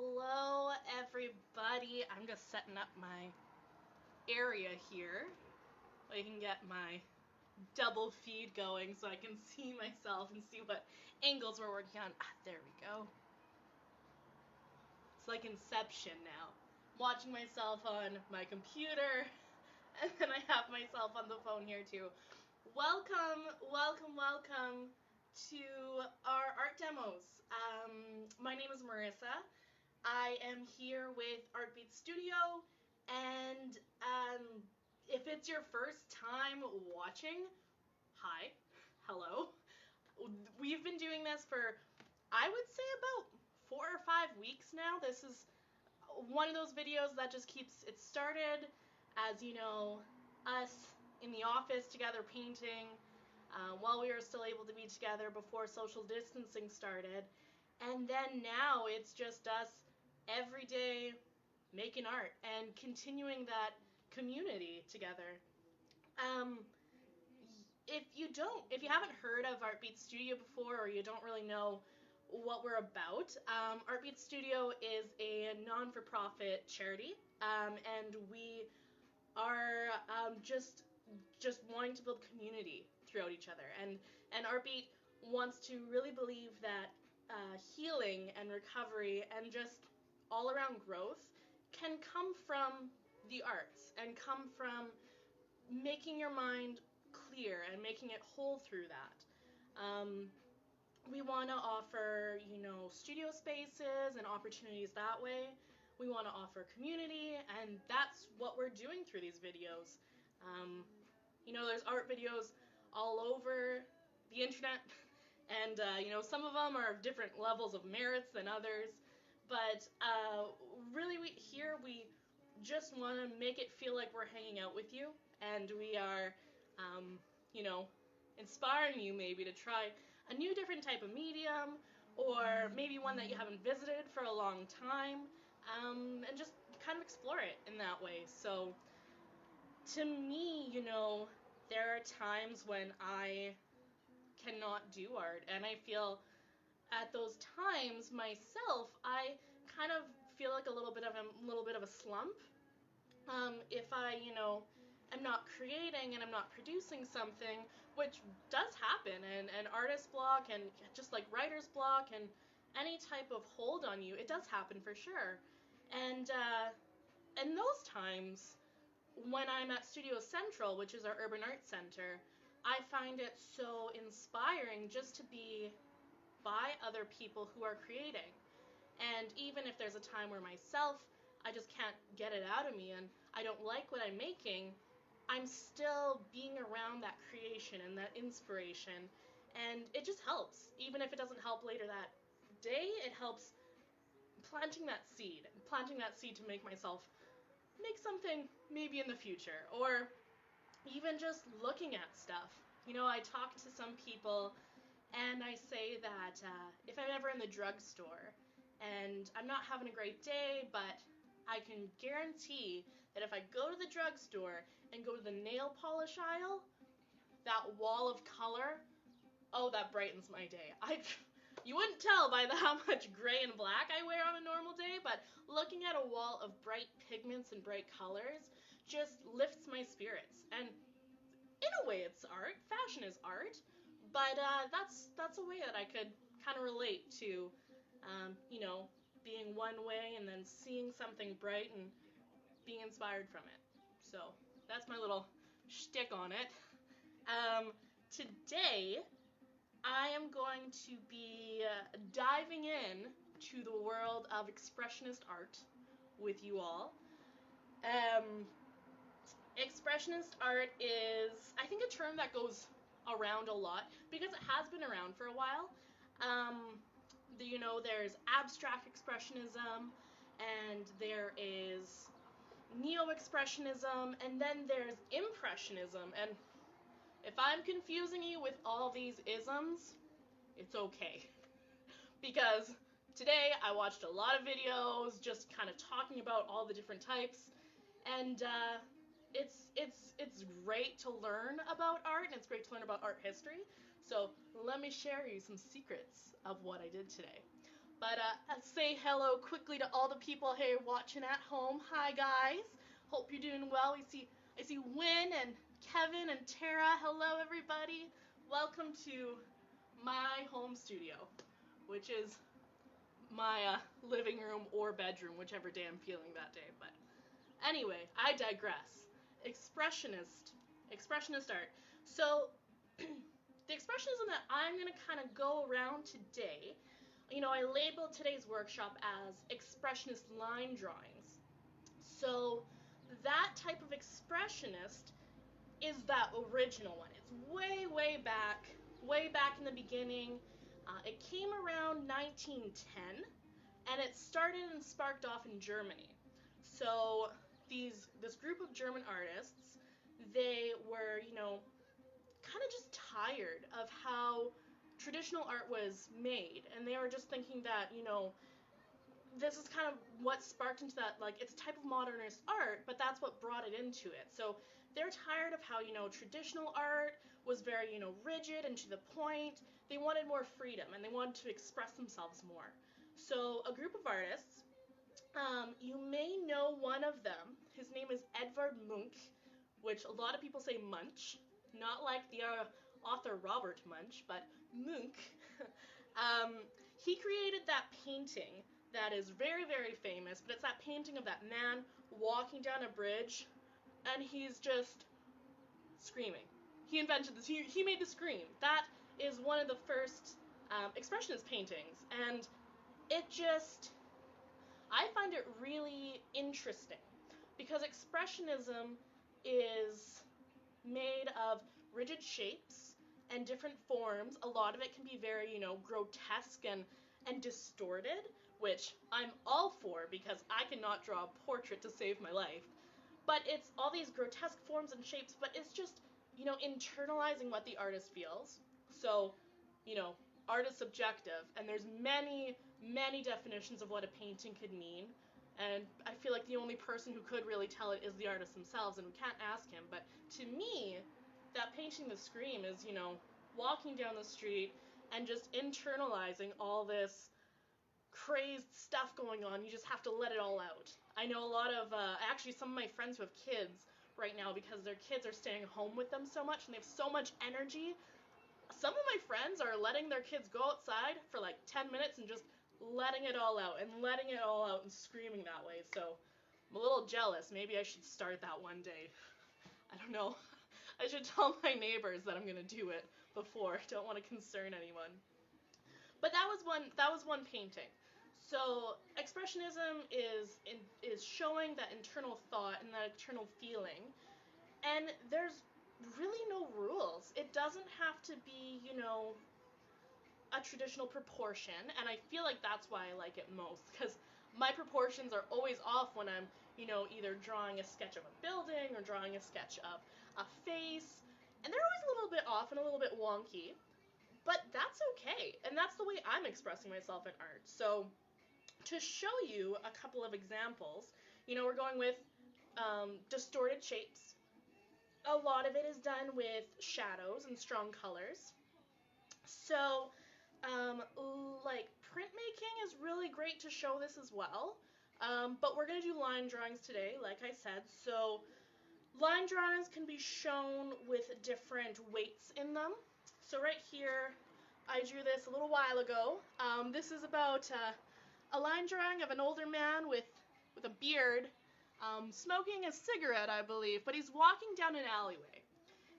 Hello, everybody. I'm just setting up my area here. I can get my double feed going so I can see myself and see what angles we're working on. There we go. It's like Inception now. I'm watching myself on my computer, and then I have myself on the phone here too. Welcome to our art demos. My name is Marissa. I am here with Artbeat Studio, and if it's your first time watching, hi, hello. We've been doing this for, I would say, about 4 or 5 weeks now. This is one of those videos that just keeps it started as, us in the office together painting while we were still able to be together before social distancing started. And then now it's just us every day making art and continuing that community together. If you haven't heard of Artbeat Studio before, or you don't really know what we're about, Artbeat Studio is a non-for-profit charity, and we are just wanting to build community throughout each other. And Artbeat wants to really believe that healing and recovery and just all-around growth can come from the arts and come from making your mind clear and making it whole through that. We want to offer, studio spaces and opportunities that way. We want to offer community, and that's what we're doing through these videos. There's art videos all over the internet, and, some of them are of different levels of merits than others, but really we just want to make it feel like we're hanging out with you, and we are, inspiring you maybe to try a new different type of medium, or maybe one that you haven't visited for a long time, and just kind of explore it in that way. So to me, there are times when I cannot do art, and I feel at those times myself, I kind of feel like a little bit of a slump. If I, am not creating and I'm not producing something, which does happen, and artist block and just like writer's block and any type of hold on you, it does happen for sure. And those times, when I'm at Studio Central, which is our urban arts center, I find it so inspiring just to be by other people who are creating. And even if there's a time where myself, I just can't get it out of me and I don't like what I'm making, I'm still being around that creation and that inspiration, and it just helps. Even if it doesn't help later that day, it helps planting that seed to make myself make something maybe in the future, or even just looking at stuff. I talk to some people and I say that if I'm ever in the drugstore and I'm not having a great day, but I can guarantee that if I go to the drugstore and go to the nail polish aisle, that wall of color, that brightens my day. You wouldn't tell by how much gray and black I wear on a normal day, but looking at a wall of bright pigments and bright colors just lifts my spirits. And in a way it's art. Fashion is art. But that's a way that I could kind of relate to, being one way and then seeing something bright and being inspired from it. So that's my little shtick on it. Today, I am going to be diving in to the world of Expressionist art with you all. Expressionist art is, I think, a term that goes around a lot because it has been around for a while. There's abstract expressionism, and there is neo-expressionism, and then there's impressionism. And if I'm confusing you with all these isms, it's okay. Because today I watched a lot of videos just kind of talking about all the different types, and it's great to learn about art, and it's great to learn about art history. So let me share you some secrets of what I did today. But say hello quickly to all the people here watching at home. Hi guys, hope you're doing well. I see Win and Kevin and Tara. Hello everybody. Welcome to my home studio, which is my living room or bedroom, whichever day I'm feeling that day. But anyway, I digress. Expressionist art. So the expressionism that I'm gonna kind of go around today, I labeled today's workshop as expressionist line drawings. So that type of expressionist is that original one. It's way back in the beginning. It came around 1910, and it started and sparked off in Germany. So this group of German artists, they were, kind of just tired of how traditional art was made, and they were just thinking that, this is kind of what sparked into that, like, it's a type of modernist art, but that's what brought it into it. So they're tired of how, traditional art was very, rigid and to the point. They wanted more freedom, and they wanted to express themselves more. So a group of artists, you may know one of them. His name is Edvard Munch, which a lot of people say Munch, not like the author Robert Munch, but Munch. He created that painting that is very famous, but it's that painting of that man walking down a bridge, and he's just screaming. He invented this. He made the scream. That is one of the first expressionist paintings, and I find it really interesting because expressionism is made of rigid shapes and different forms. A lot of it can be very, grotesque and distorted, which I'm all for because I cannot draw a portrait to save my life. But it's all these grotesque forms and shapes, but it's just, internalizing what the artist feels. So, art is subjective, and there's many definitions of what a painting could mean. And I feel like the only person who could really tell it is the artist themselves, and we can't ask him. But to me, that painting the scream is, walking down the street and just internalizing all this crazed stuff going on. You just have to let it all out. I know a lot of, actually some of my friends who have kids right now, because their kids are staying home with them so much and they have so much energy. Some of my friends are letting their kids go outside for like 10 minutes and just letting it all out and screaming that way. So I'm a little jealous. Maybe I should start that one day. I don't know. I should tell my neighbors that I'm gonna do it before. I don't want to concern anyone. But that was one painting. So expressionism is showing that internal thought and that internal feeling, and there's really no rules. It doesn't have to be, a traditional proportion, and I feel like that's why I like it most, because my proportions are always off when I'm, either drawing a sketch of a building or drawing a sketch of a face, and they're always a little bit off and a little bit wonky, but that's okay, and that's the way I'm expressing myself in art. So to show you a couple of examples, we're going with distorted shapes. A lot of it is done with shadows and strong colors. So, like, printmaking is really great to show this as well. But we're going to do line drawings today, like I said. So, line drawings can be shown with different weights in them. So right here, I drew this a little while ago. This is about a line drawing of an older man with a beard, smoking a cigarette, I believe, but he's walking down an alleyway.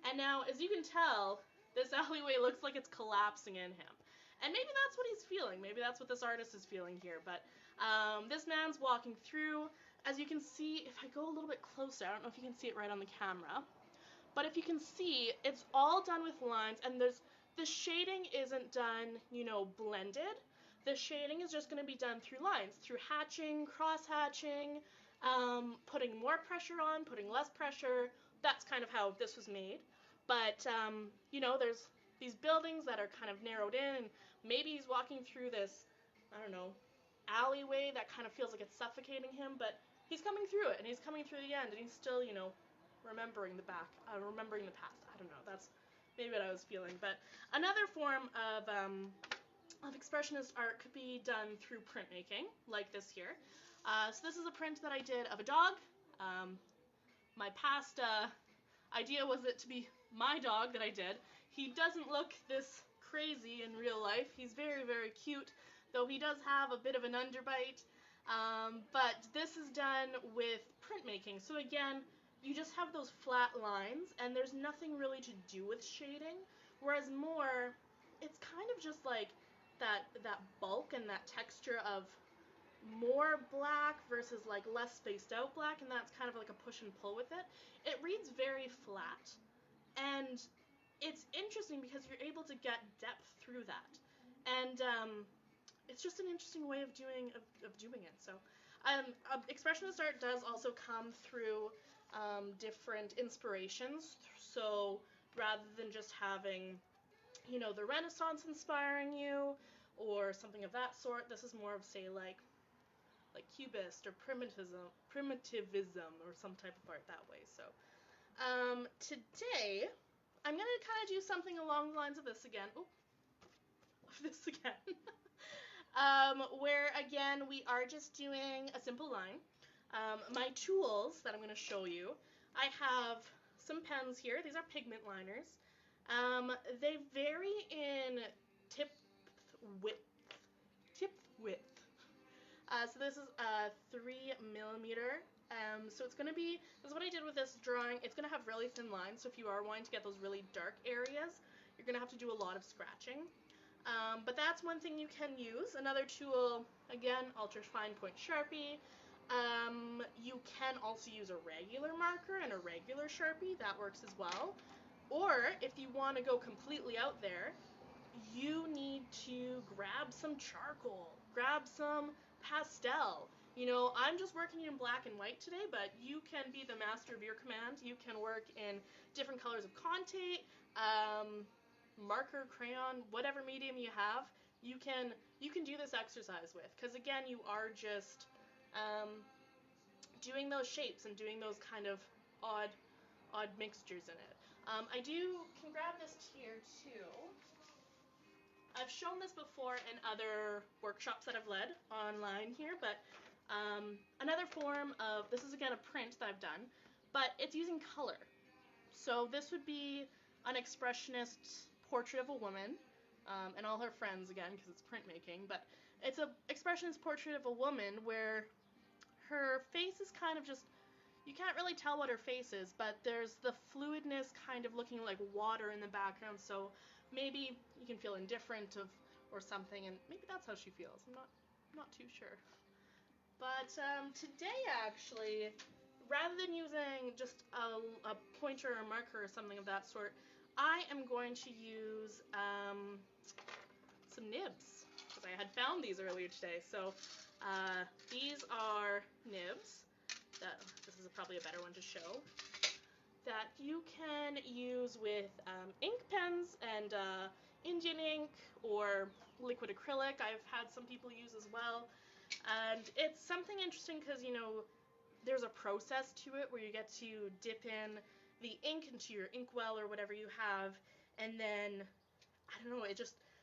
And now, as you can tell, this alleyway looks like it's collapsing in him. And maybe that's what he's feeling. Maybe that's what this artist is feeling here. But this man's walking through. As you can see, if I go a little bit closer, I don't know if you can see it right on the camera, but if you can see, it's all done with lines, and the shading isn't done, blended. The shading is just going to be done through lines, through hatching, cross-hatching, putting more pressure on, putting less pressure. That's kind of how this was made. But, there's these buildings that are kind of narrowed in, and maybe he's walking through this, I don't know, alleyway that kind of feels like it's suffocating him, but he's coming through it, and he's coming through the end, and he's still, remembering the past. I don't know, that's maybe what I was feeling. But another form of of Expressionist art could be done through printmaking, like this here. So this is a print that I did of a dog. My past idea was it to be my dog that I did. He doesn't look this crazy in real life. He's very, very cute, though he does have a bit of an underbite. But this is done with printmaking. So again, you just have those flat lines, and there's nothing really to do with shading. Whereas more, it's kind of just like that bulk and that texture of more black versus like less spaced out black, and that's kind of like a push and pull with it. It reads very flat, and it's interesting because you're able to get depth through that, and it's just an interesting way of doing it. So Expressionist art does also come through different inspirations. So rather than just having, the Renaissance inspiring you or something of that sort, this is more of, say, like cubist or primitivism or some type of art that way. So today I'm gonna kind of do something along the lines of this again. Where again we are just doing a simple line. My tools that I'm going to show you, I have some pens here. These are pigment liners. They vary in tip width. So this is a 3mm. So it's going to be, this is what I did with this drawing. It's going to have really thin lines, so if you are wanting to get those really dark areas, you're going to have to do a lot of scratching. But that's one thing you can use. Another tool, again, ultra fine point Sharpie. You can also use a regular marker and a regular Sharpie. That works as well. Or if you want to go completely out there, you need to grab some charcoal, grab some pastel. I'm just working in black and white today, but you can be the master of your command. You can work in different colors of Conte, marker, crayon, whatever medium you have, you can do this exercise with, because again, you are just doing those shapes and doing those kind of odd mixtures in it. I can grab this here too. I've shown this before in other workshops that I've led online here, but another form of, this is again a print that I've done, but it's using color. So this would be an Expressionist portrait of a woman, and all her friends again, because it's printmaking, but it's an Expressionist portrait of a woman where her face is kind of just, you can't really tell what her face is, but there's the fluidness kind of looking like water in the background, so maybe you can feel indifferent or something, and maybe that's how she feels. I'm not too sure. But today, actually, rather than using just a pointer or marker or something of that sort, I am going to use some nibs, because I had found these earlier today. So these are nibs. This is probably a better one to show, that you can use with ink pens and Indian ink or liquid acrylic. I've had some people use as well. And it's something interesting because, there's a process to it where you get to dip in the ink into your inkwell or whatever you have, and then, I don't know,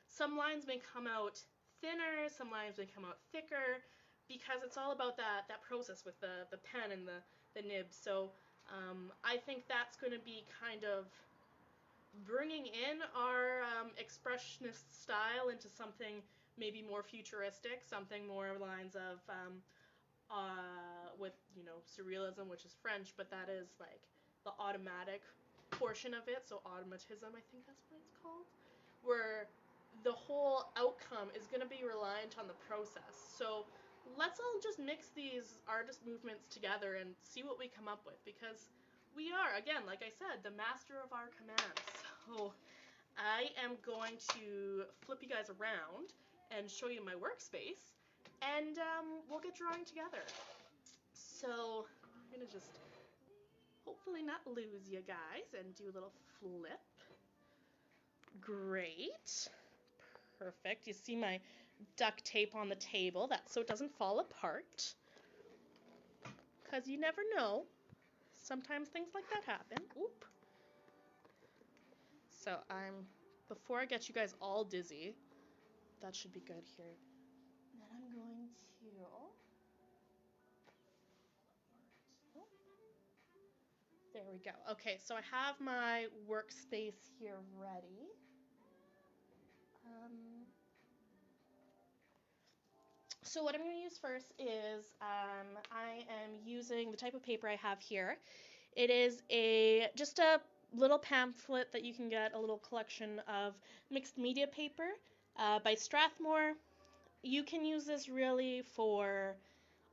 some lines may come out thinner, some lines may come out thicker, because it's all about that process with the pen and the nib. So I think that's going to be kind of bringing in our Expressionist style into something maybe more futuristic, something more lines of with surrealism, which is French, but that is like the automatic portion of it. So automatism, I think that's what it's called, where the whole outcome is going to be reliant on the process. So let's all just mix these artist movements together and see what we come up with, because we are, again, like I said, the master of our commands. So I am going to flip you guys around and show you my workspace, and we'll get drawing together. So I'm going to just hopefully not lose you guys and do a little flip. Great. Perfect. You see my duct tape on the table, so it doesn't fall apart, because you never know. Sometimes things like that happen. Oop. So before I get you guys all dizzy, that should be good here. And then I'm going to... Oh, there we go. Okay, so I have my workspace here ready. So what I'm going to use first is I am using the type of paper I have here. It is just a little pamphlet that you can get, a little collection of mixed media paper by Strathmore. You can use this really for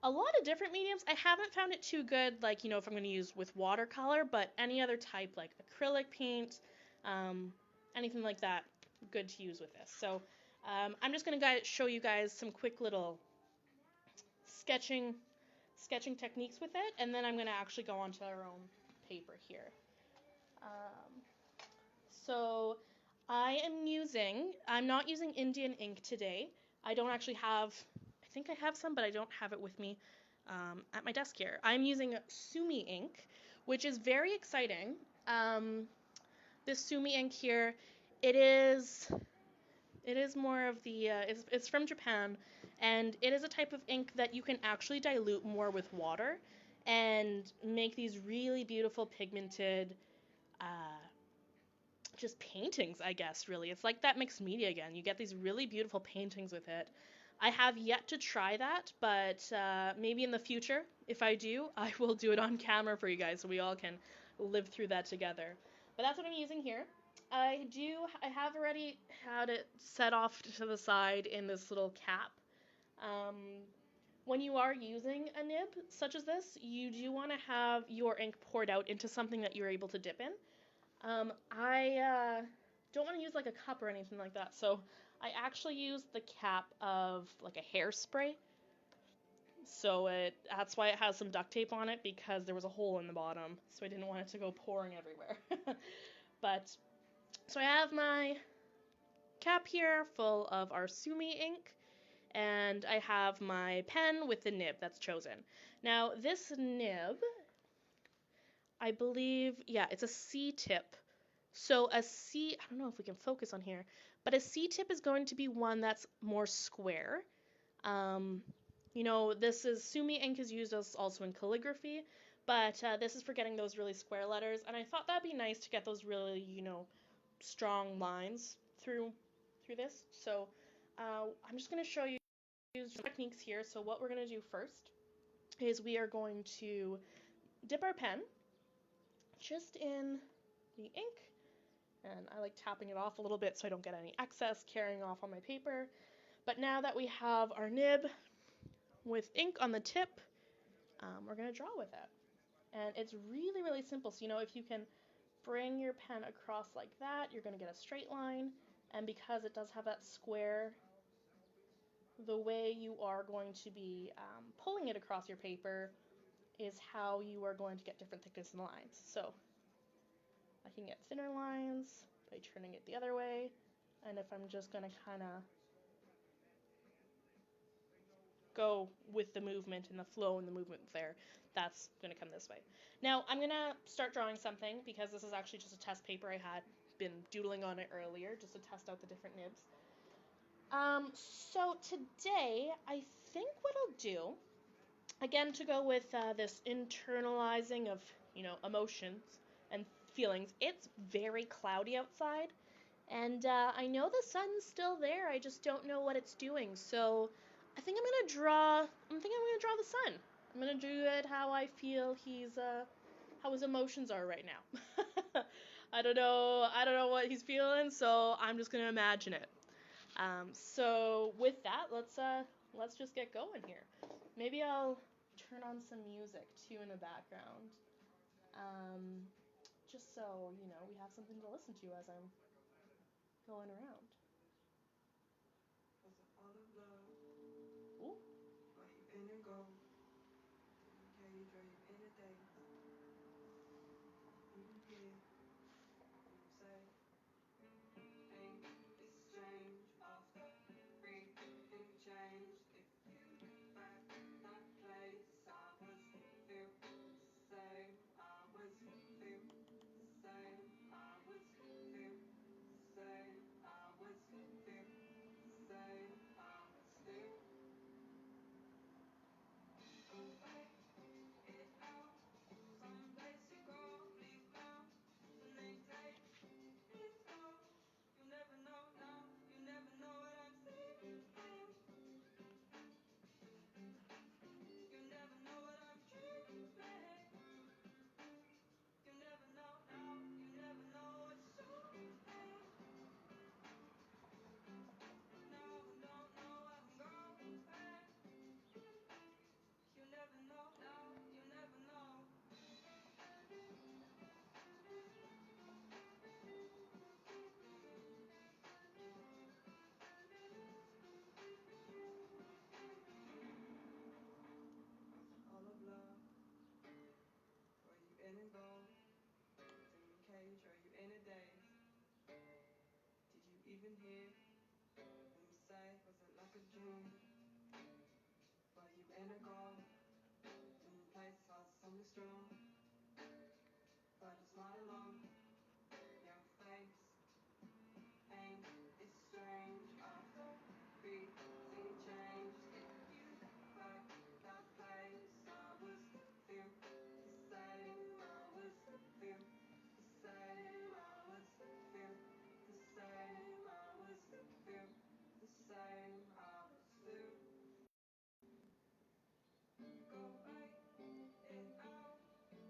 a lot of different mediums. I haven't found it too good, like, if I'm going to use with watercolor, but any other type, like acrylic paint, anything like that, good to use with this. So I'm just going to show you guys some quick little sketching techniques with it, and then I'm going to actually go on to our own paper here. So I'm not using Indian ink today. I don't actually have, I think I have some, but I don't have it with me at my desk here. I'm using Sumi ink, which is very exciting. This Sumi ink here, it is more of the, it's from Japan, and it is a type of ink that you can actually dilute more with water and make these really beautiful pigmented just paintings, I guess, really. It's like that mixed media again. You get these really beautiful paintings with it. I have yet to try that, but maybe in the future, if I do, I will do it on camera for you guys so we all can live through that together. But that's what I'm using here. I have already had it set off to the side in this little cap. When you are using a nib such as this, you do want to have your ink poured out into something that you're able to dip in. I don't want to use like a cup or anything like that, so I actually used the cap of like a hairspray. So that's why it has some duct tape on it, because there was a hole in the bottom, so I didn't want it to go pouring everywhere. But so I have my cap here full of our Sumi ink, and I have my pen with the nib that's chosen. Now this nib, I believe, yeah, it's a C tip. So I don't know if we can focus on here, but a C tip is going to be one that's more square. This is Sumi ink is used also in calligraphy, but this is for getting those really square letters, and I thought that'd be nice to get those really, strong lines through this. So I'm just going to show you some techniques here. So what we're going to do first is we are going to dip our pen just in the ink, and I like tapping it off a little bit so I don't get any excess carrying off on my paper. But now that we have our nib with ink on the tip, we're going to draw with it. And it's really, really simple. So, if you can bring your pen across like that, you're going to get a straight line. And because it does have that square, the way you are going to be pulling it across your paper is how you are going to get different thickness in the lines. So I can get thinner lines by turning it the other way. And if I'm just going to kind of go with the movement and the flow and the movement there, that's going to come this way. Now I'm going to start drawing something, because this is actually just a test paper. I had been doodling on it earlier just to test out the different nibs. So today I think what I'll do, again, to go with this internalizing of, emotions and feelings, it's very cloudy outside, and I know the sun's still there, I just don't know what it's doing, so I think I'm going to draw the sun. I'm going to do it how I feel how his emotions are right now. I don't know what he's feeling, so I'm just going to imagine it. So with that, let's just get going here. Maybe I'll turn on some music too in the background, just so we have something to listen to as I'm going around. Ooh. even here. When you say, was it like a dream? Were you in a goal? In a place felt something strong, but it's not alone. Your face ain't it strange after everything changed. If you were that place, I was feel the same. I was feel the same. I was feel the same. I was feel the same. I was feel go right and out.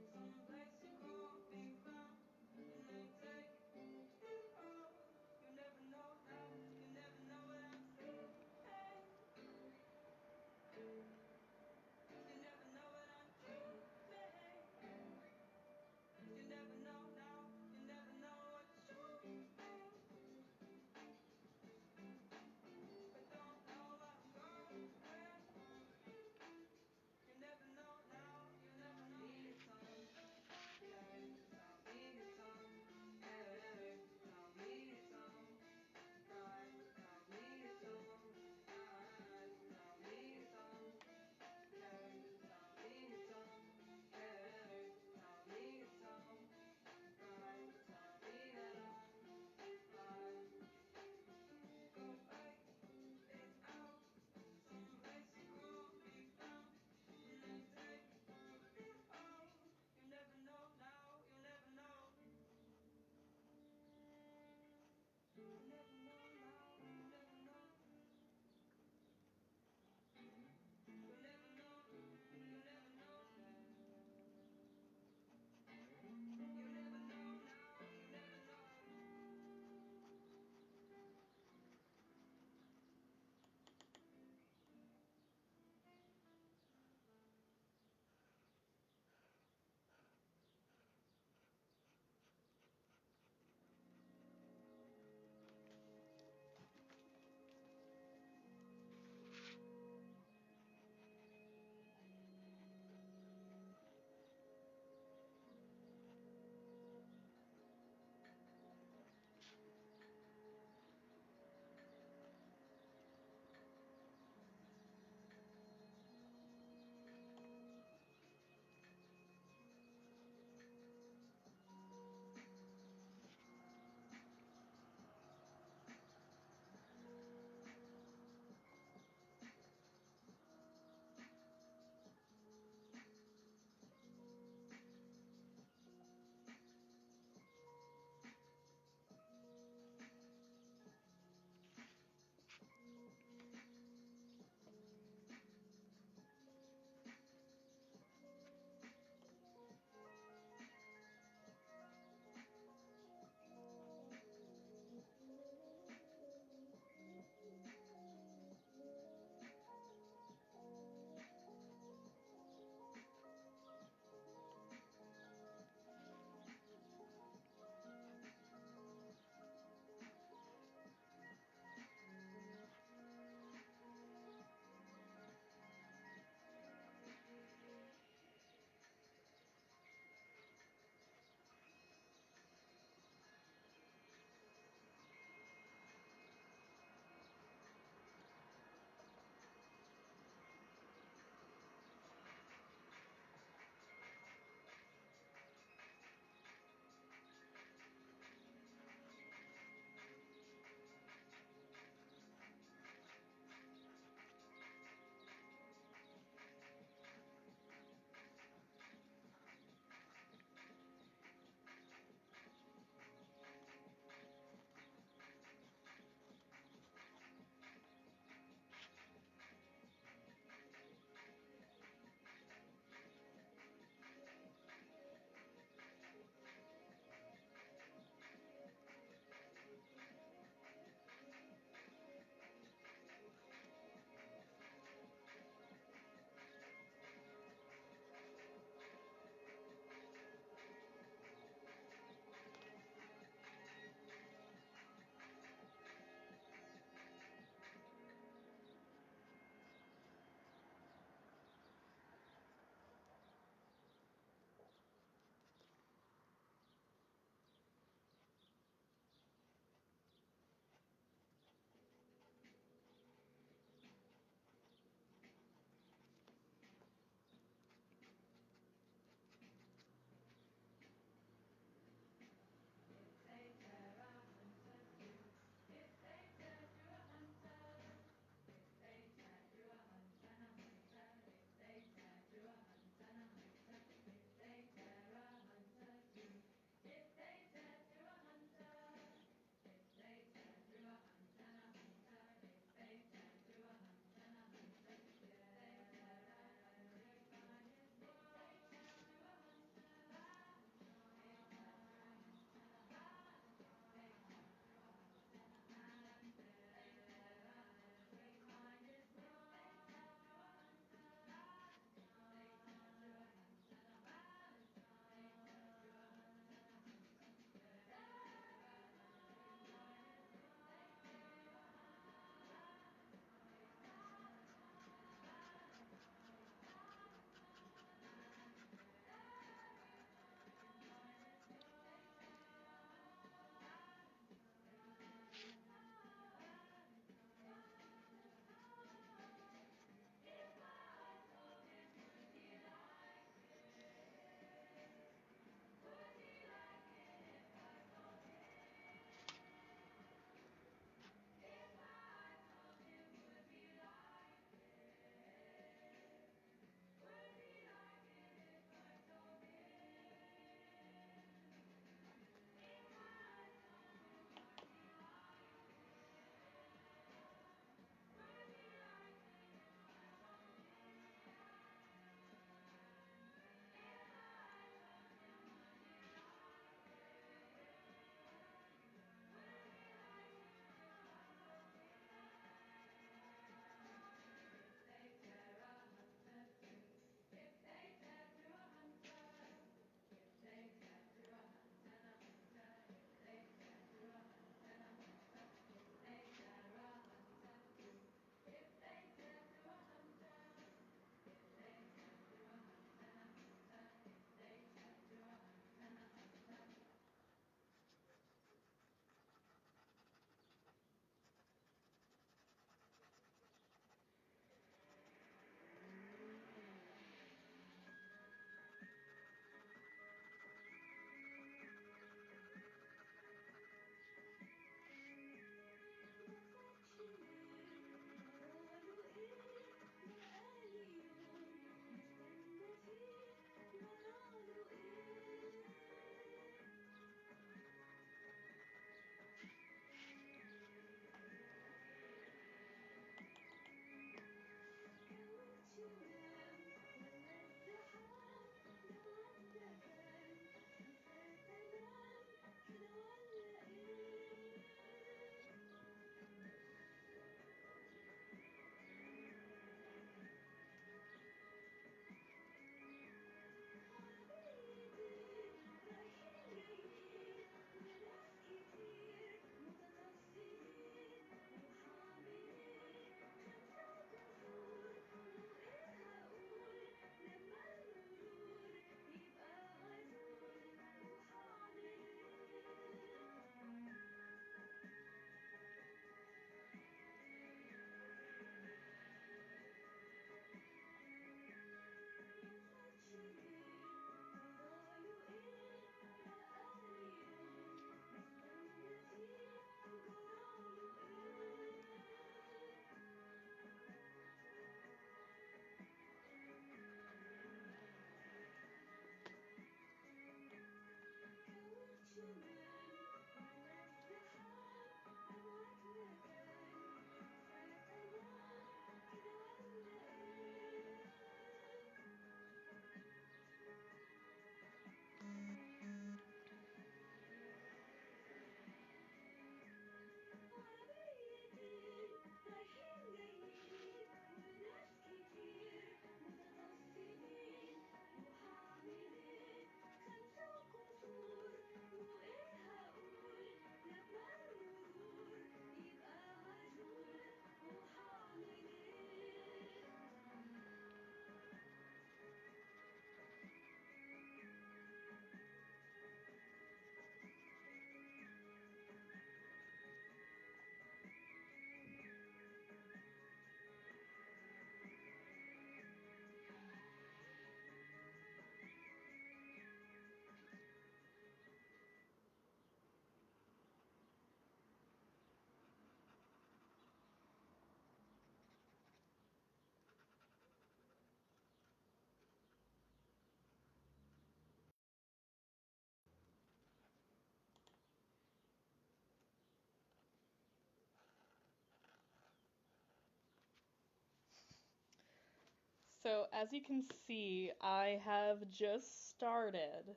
So as you can see, I have just started.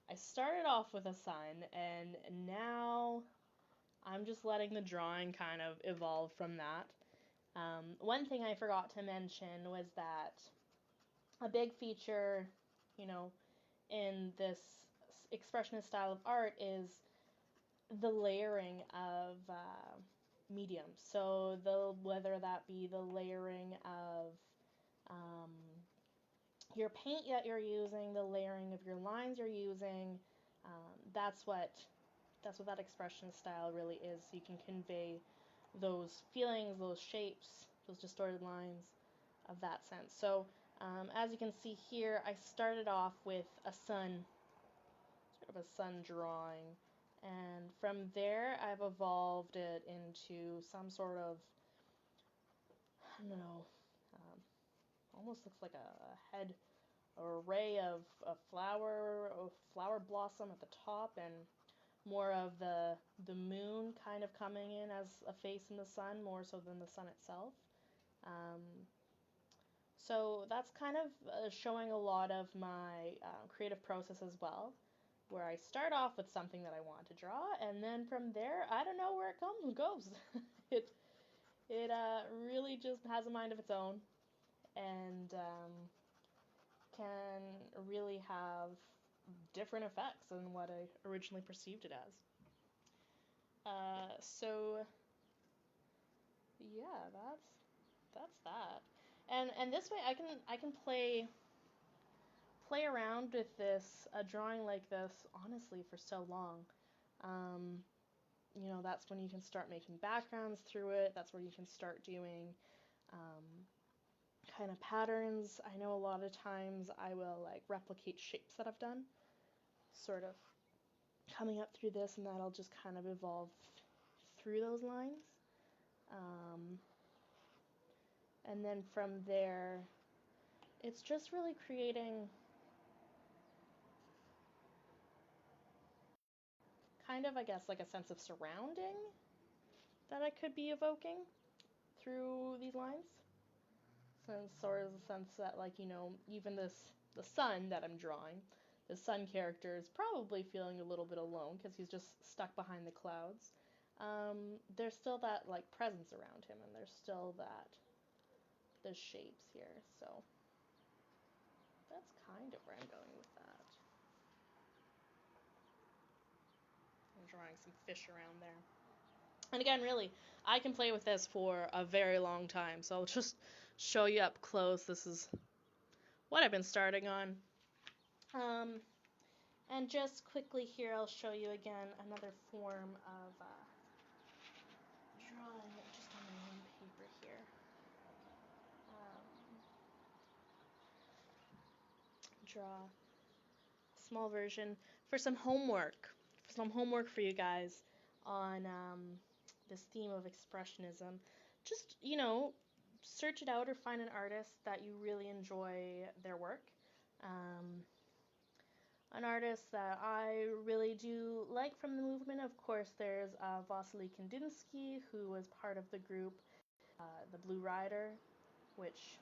I started off with a sun, and now I'm just letting the drawing kind of evolve from that. One thing I forgot to mention was that a big feature, you know, in this expressionist style of art is the layering of mediums. So whether that be the layering of um, your paint that you're using, the layering of your lines you're using, that's what that expressionist style really is. You can convey those feelings, those shapes, those distorted lines of that sense. So as you can see here, I started off with a sun, sort of a sun drawing, and from there I've evolved it into some sort of, I don't know, almost looks like a head, array of a flower blossom at the top, and more of the moon kind of coming in as a face in the sun, more so than the sun itself. Um, so that's kind of showing a lot of my creative process as well, where I start off with something that I want to draw, and then from there, I don't know where it goes. it really just has a mind of its own, and can really have different effects than what I originally perceived it as. So yeah, that's that. And this way I can play around with this a drawing like this honestly for so long. Um, that's when you can start making backgrounds through it. That's where you can start doing um, kind of patterns. I know a lot of times I will like replicate shapes that I've done, sort of coming up through this, and that'll just kind of evolve through those lines. Um, and then from there, it's just really creating kind of, I guess, like a sense of surrounding that I could be evoking through these lines. Since sort of the sense that, like, even the sun that I'm drawing, the sun character is probably feeling a little bit alone because he's just stuck behind the clouds. There's still that like presence around him, and there's still the shapes here. So that's kind of where I'm going with that. I'm drawing some fish around there. And again, really, I can play with this for a very long time. So I'll just show you up close. This is what I've been starting on. And just quickly here, I'll show you again another form of drawing just on my own paper here. Draw a small version for some homework. For you guys on this theme of expressionism. Just, search it out or find an artist that you really enjoy their work. An artist that I really do like from the movement, of course, there's Vasily Kandinsky, who was part of the group The Blue Rider, which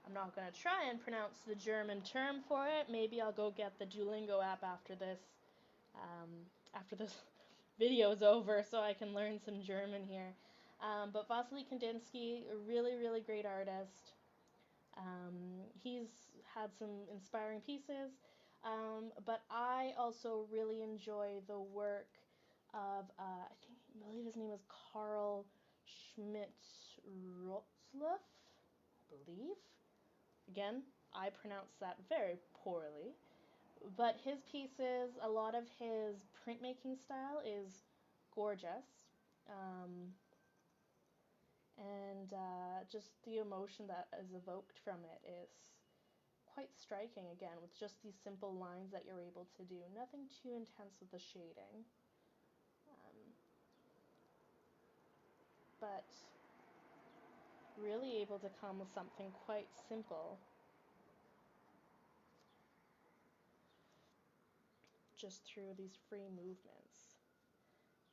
I'm not going to try and pronounce the German term for it. Maybe I'll go get the Duolingo app after this video is over, so I can learn some German here. But Vasily Kandinsky, a really, really great artist. He's had some inspiring pieces, but I also really enjoy the work of, I believe his name is Karl Schmidt-Rottluff, I believe. Again, I pronounce that very poorly. But his pieces, a lot of his printmaking style is gorgeous. And just the emotion that is evoked from it is quite striking, again, with just these simple lines that you're able to do. Nothing too intense with the shading. But really able to come with something quite simple. Just through these free movements.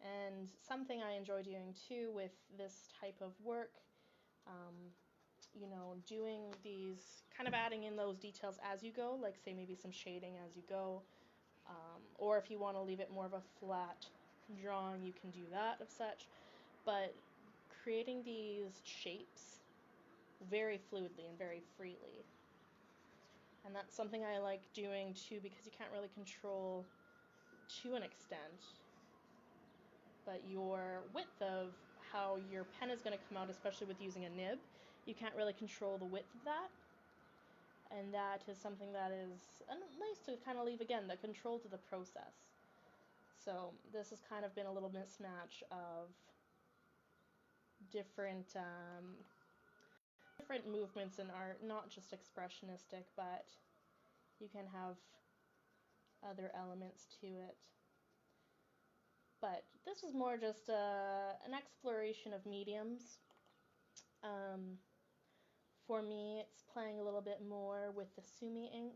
And something I enjoy doing too with this type of work, you know, doing these, kind of adding in those details as you go, like say maybe some shading as you go, or if you want to leave it more of a flat drawing, you can do that of such, but creating these shapes very fluidly and very freely. And that's something I like doing too, because you can't really control to an extent, but your width of how your pen is going to come out, especially with using a nib, you can't really control the width of that. And that is something that is nice to kind of leave, again, the control to the process. So this has kind of been a little mismatch of different different movements in art, not just expressionistic, but you can have other elements to it. But this was more just an exploration of mediums. For me, it's playing a little bit more with the Sumi ink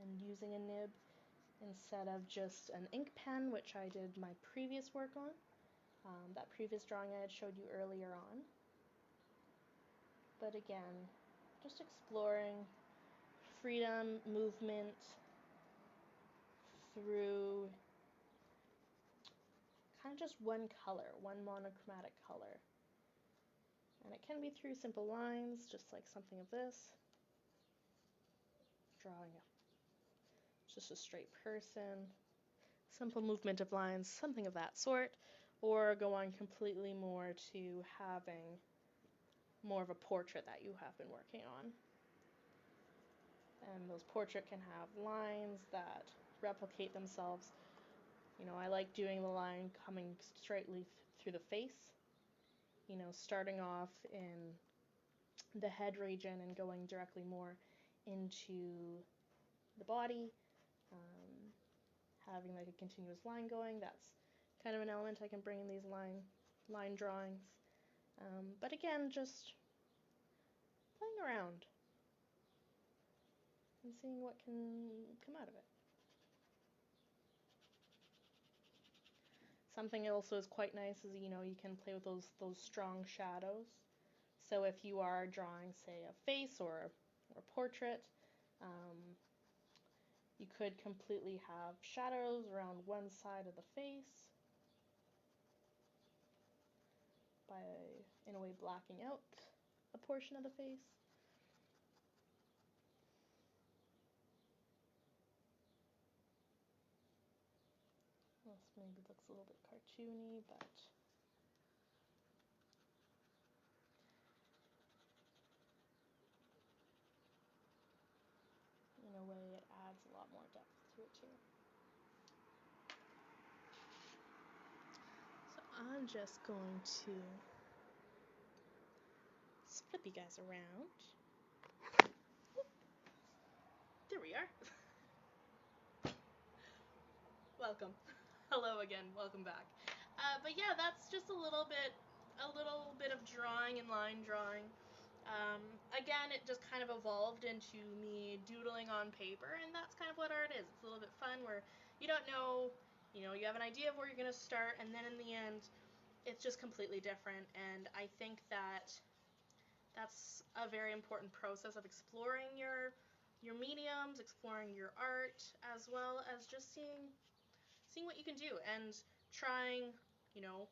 and using a nib instead of just an ink pen, which I did my previous work on. That previous drawing I had showed you earlier on. But again, just exploring freedom, movement through kind of just one color, one monochromatic color. And it can be through simple lines, just like something of this. Drawing just a straight person, simple movement of lines, something of that sort, or go on completely more to having more of a portrait that you have been working on. And those portraits can have lines that replicate themselves. You know, I like doing the line coming straightly through the face, you know, starting off in the head region and going directly more into the body, having like a continuous line going. That's kind of an element I can bring in these line drawings. But again, just playing around and seeing what can come out of it. Something also is quite nice is, you know, you can play with those strong shadows. So if you are drawing, say, a face or a portrait, you could completely have shadows around one side of the face by, in a way, blacking out a portion of the face. This maybe looks a little bit cartoony, but in a way it adds a lot more depth to it too. So I'm just going to flip you guys around. There we are. Welcome. Hello again. Welcome back. But yeah, that's just a little bit of drawing and line drawing. Again, it just kind of evolved into me doodling on paper, and that's kind of what art is. It's a little bit fun where you don't know, you know, you have an idea of where you're going to start, and then in the end, it's just completely different. And I think that that's a very important process of exploring your mediums, exploring your art, as well as just seeing what you can do and trying, you know,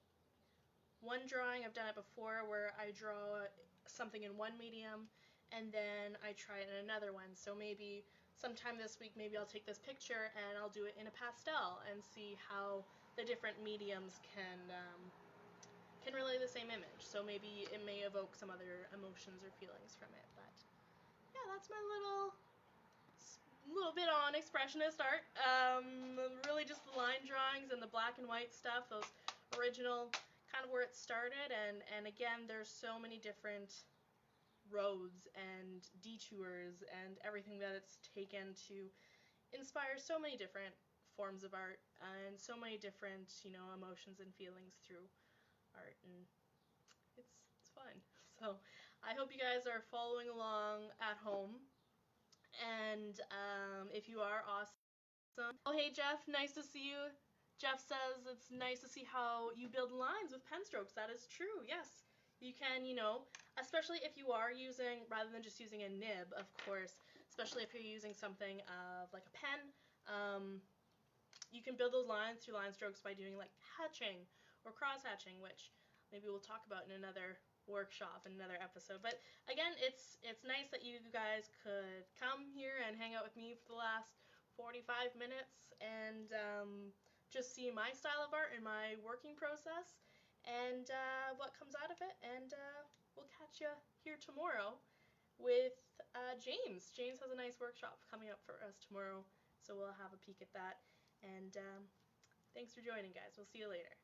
one drawing. I've done it before where I draw something in one medium and then I try it in another one. So maybe sometime this week, maybe I'll take this picture and I'll do it in a pastel and see how the different mediums can relay the same image. So maybe it may evoke some other emotions or feelings from it. But yeah, that's my little bit on expressionist art. Really just the line drawings and the black and white stuff, those original, kind of where it started. And again, there's so many different roads and detours and everything that it's taken to inspire so many different forms of art and so many different, you know, emotions and feelings through art, and it's fun. So I hope you guys are following along at home, and if you are, awesome. Oh, hey Jeff, nice to see you. Jeff says it's nice to see how you build lines with pen strokes. That is true, yes. You can, you know, Especially if you are using, rather than just using a nib, of course, especially if you're using something of like a pen, you can build those lines through line strokes by doing like hatching or cross hatching, which maybe we'll talk about in another workshop, in another episode. But again, it's nice that you guys could come here and hang out with me for the last 45 minutes and just see my style of art and my working process and what comes out of it. And we'll catch you here tomorrow with James. James has a nice workshop coming up for us tomorrow, so we'll have a peek at that. And thanks for joining, guys. We'll see you later.